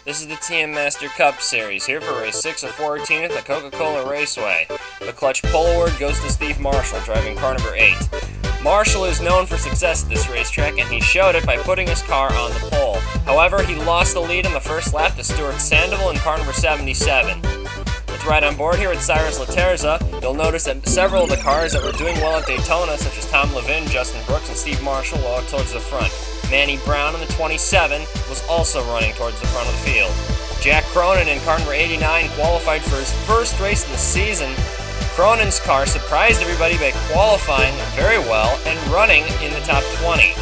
This is the TM Master Cup Series, here for race 6 of 14 at the Coca-Cola Raceway. The clutch pole award goes to Steve Marshall, driving car number 8. Marshall is known for success at this racetrack, and he showed it by putting his car on the pole. However, he lost the lead in the first lap to Stuart Sandoval in car number 77. Let's ride on board here at Cyrus Laterza. You'll notice that several of the cars that were doing well at Daytona, such as Tom Levin, Justin Brooks, and Steve Marshall, walked towards the front. Manny Brown in the 27 was also running towards the front of the field. Jack Cronin in car number 89 qualified for his first race of the season. Cronin's car surprised everybody by qualifying very well and running in the top 20.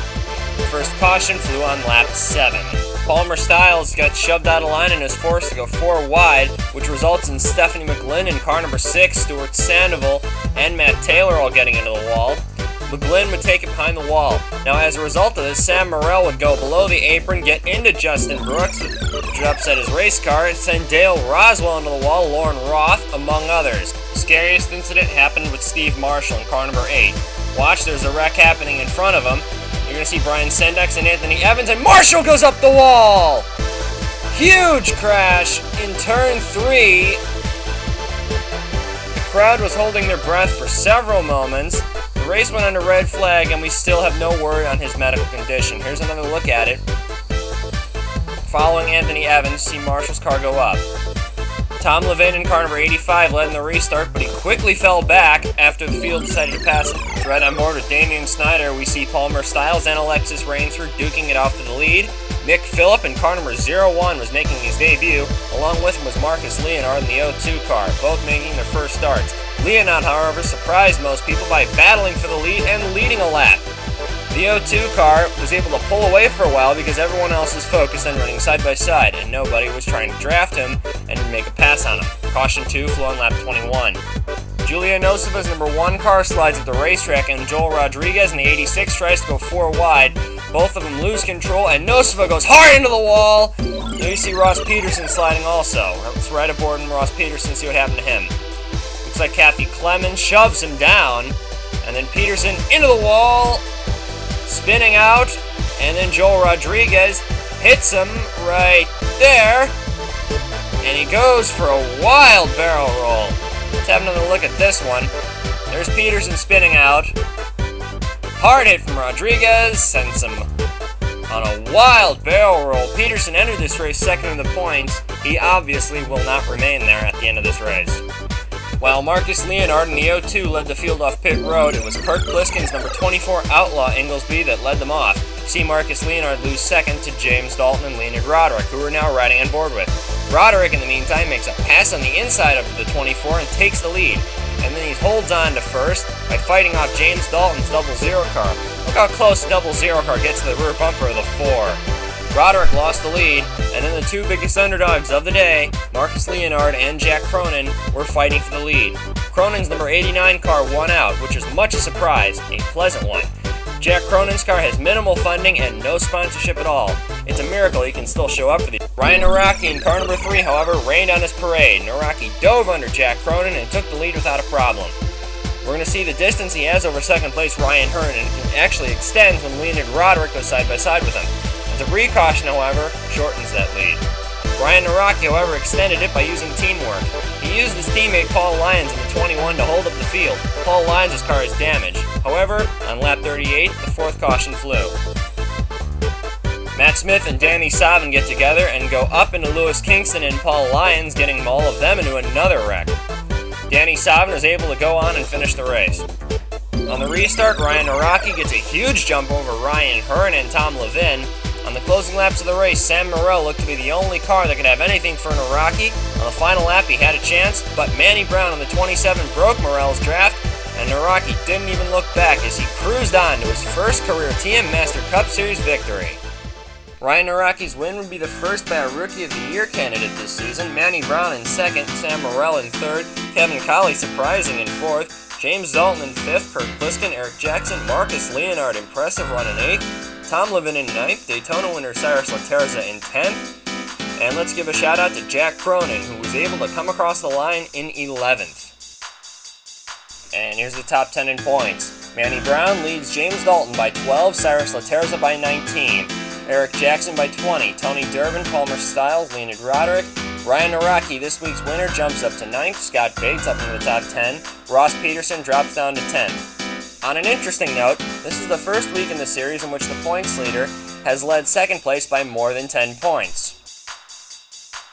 The first caution flew on lap 7. Palmer Styles got shoved out of line and is forced to go 4 wide, which results in Stephanie McGlynn in car number 6, Stuart Sandoval, and Matt Taylor all getting into the wall. McGlynn would take it behind the wall. Now, as a result of this, Sam Morrell would go below the apron, get into Justin Brooks, which would upset his race car, send Dale Roswell into the wall, Lauren Roth, among others. The scariest incident happened with Steve Marshall in car number 8. Watch, there's a wreck happening in front of him. You're going to see Brian Sendex and Anthony Evans, and Marshall goes up the wall! Huge crash in turn 3. The crowd was holding their breath for several moments. The race went under red flag, and we still have no word on his medical condition. Here's another look at it. Following Anthony Evans, see Marshall's car go up. Tom Levin in car number 85 led in the restart, but he quickly fell back after the field decided to pass him. Right on board with Damian Snyder, we see Palmer Styles and Alexis Rainsford duking it out for the lead. Nick Phillip in car number 01 was making his debut. Along with him was Marcus Leonard in the 02 car, both making their first starts. Leonard, however, surprised most people by battling for the lead and leading a lap. The 02 car was able to pull away for a while because everyone else was focused on running side by side, and nobody was trying to draft him and make a pass on him. Caution 2 flew on lap 21. Julia Noceva's number 1 car slides at the racetrack, and Joel Rodriguez in the 86 tries to go 4 wide. Both of them lose control, and Noceva goes hard into the wall. Now you see Ross Peterson sliding also. Let's ride aboard and Ross Peterson, see what happened to him. Looks like Kathy Clemens shoves him down, and then Peterson into the wall, spinning out, and then Joel Rodriguez hits him right there, and he goes for a wild barrel roll. Let's have another look at this one. There's Peterson spinning out. Hard hit from Rodriguez, sends him on a wild barrel roll. Peterson entered this race second in the points. He obviously will not remain there at the end of this race. While Marcus Leonard in the 02 led the field off pit road, it was Kurt Pliskin's number 24 Outlaw Inglesby that led them off. See Marcus Leonard lose second to James Dalton and Leonard Roderick, who are now riding on board with. Roderick, in the meantime, makes a pass on the inside of the 24 and takes the lead. And then he holds on to first by fighting off James Dalton's 00 car. Look how close the 00 car gets to the rear bumper of the 4. Roderick lost the lead, and then the 2 biggest underdogs of the day, Marcus Leonard and Jack Cronin, were fighting for the lead. Cronin's number 89 car won out, which is much a surprise, a pleasant one. Jack Cronin's car has minimal funding and no sponsorship at all. It's a miracle he can still show up for these. Ryan Naraki in car number 3, however, rained on his parade. Naraki dove under Jack Cronin and took the lead without a problem. We're going to see the distance he has over second place Ryan Hearn, and it can actually extend when Leonard Roderick goes side by side with him. The precaution, however, shortens that lead. Brian Naraki, however, extended it by using teamwork. He used his teammate Paul Lyons in the 21 to hold up the field. Paul Lyons' car is damaged. However, on lap 38, the 4th caution flew. Matt Smith and Danny Savin get together and go up into Lewis Kingston and Paul Lyons, getting all of them into another wreck. Danny Savin is able to go on and finish the race. On the restart, Ryan Naraki gets a huge jump over Ryan Hearn and Tom Levin. On the closing laps of the race, Sam Morrell looked to be the only car that could have anything for Naraki. On the final lap, he had a chance, but Manny Brown on the 27 broke Morrell's draft, and Naraki didn't even look back as he cruised on to his first career TM Master Cup Series victory. Ryan Naraki's win would be the first by a Rookie of the Year candidate this season. Manny Brown in 2nd, Sam Morrell in 3rd, Kevin Colley surprising in 4th, James Dalton in 5th, Kurt Pliskin, Eric Jackson, Marcus Leonard impressive run in 8th, Tom Levin in 9th, Daytona winner Cyrus Laterza in 10th, and let's give a shout out to Jack Cronin, who was able to come across the line in 11th. And here's the top 10 in points. Manny Brown leads James Dalton by 12, Cyrus Laterza by 19. Eric Jackson by 20. Tony Durbin, Palmer Styles, Leonid Roderick. Ryan Naraki, this week's winner, jumps up to 9th. Scott Bates up into the top 10. Ross Peterson drops down to 10th. On an interesting note, this is the first week in the series in which the points leader has led second place by more than 10 points.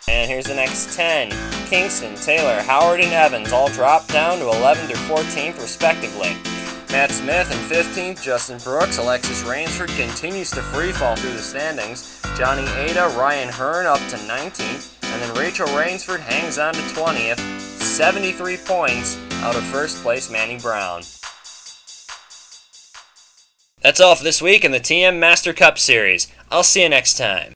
And here's the next 10. Kingston, Taylor, Howard, and Evans all drop down to 11th or 14th respectively. Matt Smith in 15th, Justin Brooks, Alexis Rainsford continues to freefall through the standings. Johnny Ada, Ryan Hearn up to 19th, and then Rachel Rainsford hangs on to 20th, 73 points out of first place Manny Brown. That's all for this week in the TM Master Cup Series. I'll see you next time.